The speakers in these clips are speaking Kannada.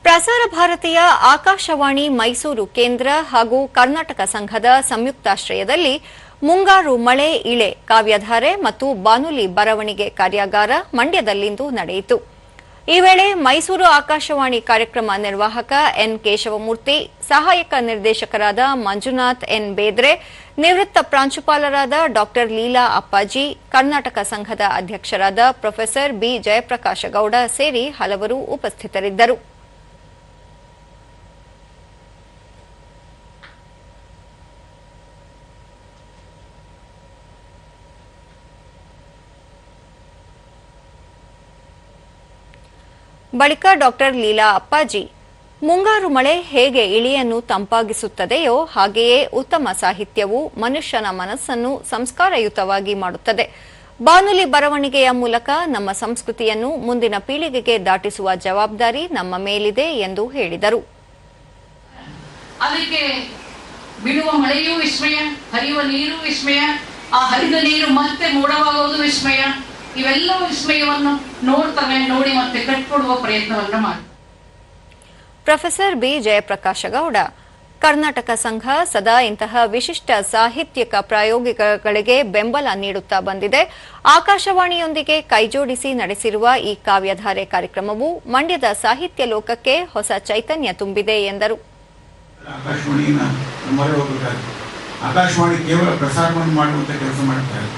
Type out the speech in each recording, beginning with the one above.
ಪ್ರಸಾರ ಭಾರತೀಯ ಆಕಾಶವಾಣಿ ಮೈಸೂರು ಕೇಂದ್ರ ಹಾಗೂ ಕರ್ನಾಟಕ ಸಂಘದ ಸಂಯುಕ್ತಾಶ್ರಯದಲ್ಲಿ ಮುಂಗಾರು ಮಳೆ ಇಳೆ ಕಾವ್ಯಧಾರೆ ಮತ್ತು ಬಾನುಲಿ ಬರವಣಿಗೆ ಕಾರ್ಯಾಗಾರ ಮಂಡ್ಯದಲ್ಲಿಂದು ನಡೆಯಿತು. ಈ ವೇಳೆ ಮೈಸೂರು ಆಕಾಶವಾಣಿ ಕಾರ್ಯಕ್ರಮ ನಿರ್ವಾಹಕ ಎನ್ ಕೇಶವಮೂರ್ತಿ, ಸಹಾಯಕ ನಿರ್ದೇಶಕರಾದ ಮಂಜುನಾಥ್ ಎನ್ ಬೇದ್ರೆ, ನಿವೃತ್ತ ಪ್ರಾಂಶುಪಾಲರಾದ ಡಾ ಲೀಲಾ ಅಪ್ಪಾಜಿ, ಕರ್ನಾಟಕ ಸಂಘದ ಅಧ್ಯಕ್ಷರಾದ ಪ್ರೊಫೆಸರ್ ಬಿ ಜಯಪ್ರಕಾಶ ಗೌಡ ಸೇರಿ ಹಲವರು ಉಪಸ್ಥಿತರಿದ್ದರು. ಬಳಿಕ ಡಾ ಲೀಲಾ ಅಪ್ಪಾಜಿ, ಮುಂಗಾರು ಮಳೆ ಹೇಗೆ ಇಳಿಯನ್ನು ತಂಪಾಗಿಸುತ್ತದೆಯೋ ಹಾಗೆಯೇ ಉತ್ತಮ ಸಾಹಿತ್ಯವು ಮನುಷ್ಯನ ಮನಸ್ಸನ್ನು ಸಂಸ್ಕಾರಯುತವಾಗಿ ಮಾಡುತ್ತದೆ. ಬಾನುಲಿ ಬರವಣಿಗೆಯ ಮೂಲಕ ನಮ್ಮ ಸಂಸ್ಕೃತಿಯನ್ನು ಮುಂದಿನ ಪೀಳಿಗೆಗೆ ದಾಟಿಸುವ ಜವಾಬ್ದಾರಿ ನಮ್ಮ ಮೇಲಿದೆ ಎಂದು ಹೇಳಿದರು. ಅದಕ್ಕೆ ಬೀಳುವ ಮಳೆಯೂ ವಿಸ್ಮಯ, ಹರಿಯುವ ನೀರು ವಿಸ್ಮಯ, ಆ ಹರಿದ ನೀರು ಮತ್ತೆ ಮೋಡವಾಗುವುದು ವಿಸ್ಮಯ. ಇವೆಲ್ಲ ವಿಸ್ಮಯವನ್ನು ನೋಡಿ ಮತ್ತೆ ಕಟ್ಕೊಡುವ ಪ್ರಯತ್ನವನ್ನು ಮಾಡಿ. ಪ್ರೊಫೆಸರ್ ಬಿ ಜಯಪ್ರಕಾಶ ಗೌಡ, ಕರ್ನಾಟಕ ಸಂಘ ಸದಾ ಇಂತಹ ವಿಶಿಷ್ಟ ಸಾಹಿತ್ಯಿಕ ಪ್ರಾಯೋಗಿಕಗಳಿಗೆ ಬೆಂಬಲ ನೀಡುತ್ತಾ ಬಂದಿದೆ. ಆಕಾಶವಾಣಿಯೊಂದಿಗೆ ಕೈಜೋಡಿಸಿ ನಡೆಸಿರುವ ಈ ಕಾವ್ಯಧಾರೆ ಕಾರ್ಯಕ್ರಮವು ಮಂಡ್ಯದ ಸಾಹಿತ್ಯ ಲೋಕಕ್ಕೆ ಹೊಸ ಚೈತನ್ಯ ತುಂಬಿದೆ ಎಂದರು. ಆಕಾಶವಾಣಿ ಕೇವಲ ಪ್ರಸಾರವನ್ನು ಮಾಡುವಂತ ಕೆಲಸ ಮಾಡ್ತಾರೆ,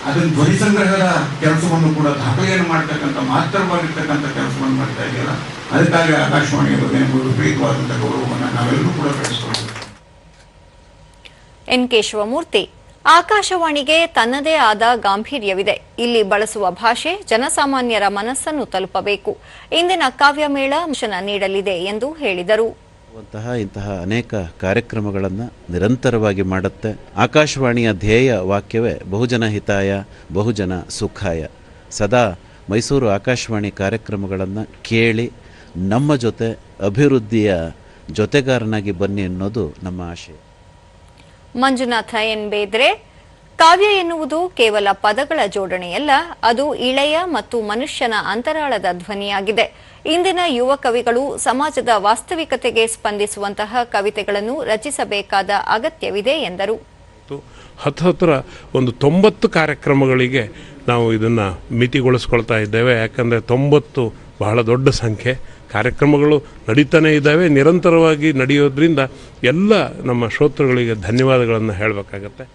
ಅದನ್ನು ಧ್ವನಿ ಸಂಗ್ರಹದ ಕೆಲಸವನ್ನು ಕೂಡ ದಾಖಲೆಯನ್ನು ಮಾಡ್ತಕ್ಕಂಥ ಮಾತ್ರವಾಗಿರ್ತಕ್ಕಂಥ ಕೆಲಸವನ್ನು ಮಾಡ್ತಾ ಇದೆಯಲ್ಲ, ಅದಕ್ಕಾಗಿ ಆಕಾಶವಾಣಿಯ ಬಗ್ಗೆ ವಿಪರೀತವಾದಂತಹ ಗೌರವವನ್ನು ನಾವೆಲ್ಲರೂ ಕೂಡ ಕಳಿಸ್ಕೊಳ್ಳೋದು. ಎನ್ ಕೇಶವಮೂರ್ತಿ, ಆಕಾಶವಾಣಿಗೆ ತನ್ನದೇ ಆದ ಗಾಂಭೀರ್ಯವಿದೆ. ಇಲ್ಲಿ ಬಳಸುವ ಭಾಷೆ ಜನಸಾಮಾನ್ಯರ ಮನಸ್ಸನ್ನು ತಲುಪಬೇಕು. ಇಂದಿನ ಕಾವ್ಯಮೇಳ ಮಿಷನ ನೀಡಲಿದೆ ಎಂದು ಹೇಳಿದರು. ಇಂತಹ ಅನೇಕ ಕಾರ್ಯಕ್ರಮಗಳನ್ನು ನಿರಂತರವಾಗಿ ಮಾಡುತ್ತೆ. ಆಕಾಶವಾಣಿಯ ಧ್ಯೇಯ ವಾಕ್ಯವೇ ಬಹುಜನ ಹಿತಾಯ ಬಹುಜನ ಸುಖಾಯ. ಸದಾ ಮೈಸೂರು ಆಕಾಶವಾಣಿ ಕಾರ್ಯಕ್ರಮಗಳನ್ನು ಕೇಳಿ ನಮ್ಮ ಜೊತೆ ಅಭಿವೃದ್ಧಿಯ ಜೊತೆಗಾರನಾಗಿ ಬನ್ನಿ ಅನ್ನೋದು ನಮ್ಮ ಆಶಯ. ಮಂಜುನಾಥ ಎನ್ ಬೇದ್ರೆ, ಕಾವ್ಯ ಎನ್ನುವುದು ಕೇವಲ ಪದಗಳ ಜೋಡಣೆಯಲ್ಲ, ಅದು ಇಳೆಯ ಮತ್ತು ಮನುಷ್ಯನ ಅಂತರಾಳದ ಧ್ವನಿಯಾಗಿದೆ. ಇಂದಿನ ಯುವ ಕವಿಗಳು ಸಮಾಜದ ವಾಸ್ತವಿಕತೆಗೆ ಸ್ಪಂದಿಸುವಂತಹ ಕವಿತೆಗಳನ್ನು ರಚಿಸಬೇಕಾದ ಅಗತ್ಯವಿದೆ ಎಂದರು. ಹತ್ತಿರ ಒಂದು 90 ಕಾರ್ಯಕ್ರಮಗಳಿಗೆ ನಾವು ಇದನ್ನು ಮಿತಿಗೊಳಿಸ್ಕೊಳ್ತಾ ಇದ್ದೇವೆ. ಯಾಕಂದರೆ 90 ಬಹಳ ದೊಡ್ಡ ಸಂಖ್ಯೆ. ಕಾರ್ಯಕ್ರಮಗಳು ನಡೀತಾನೆ ಇದ್ದಾವೆ, ನಿರಂತರವಾಗಿ ನಡೆಯೋದ್ರಿಂದ ಎಲ್ಲ ನಮ್ಮ ಶ್ರೋತೃಗಳಿಗೆ ಧನ್ಯವಾದಗಳನ್ನು ಹೇಳಬೇಕಾಗತ್ತೆ.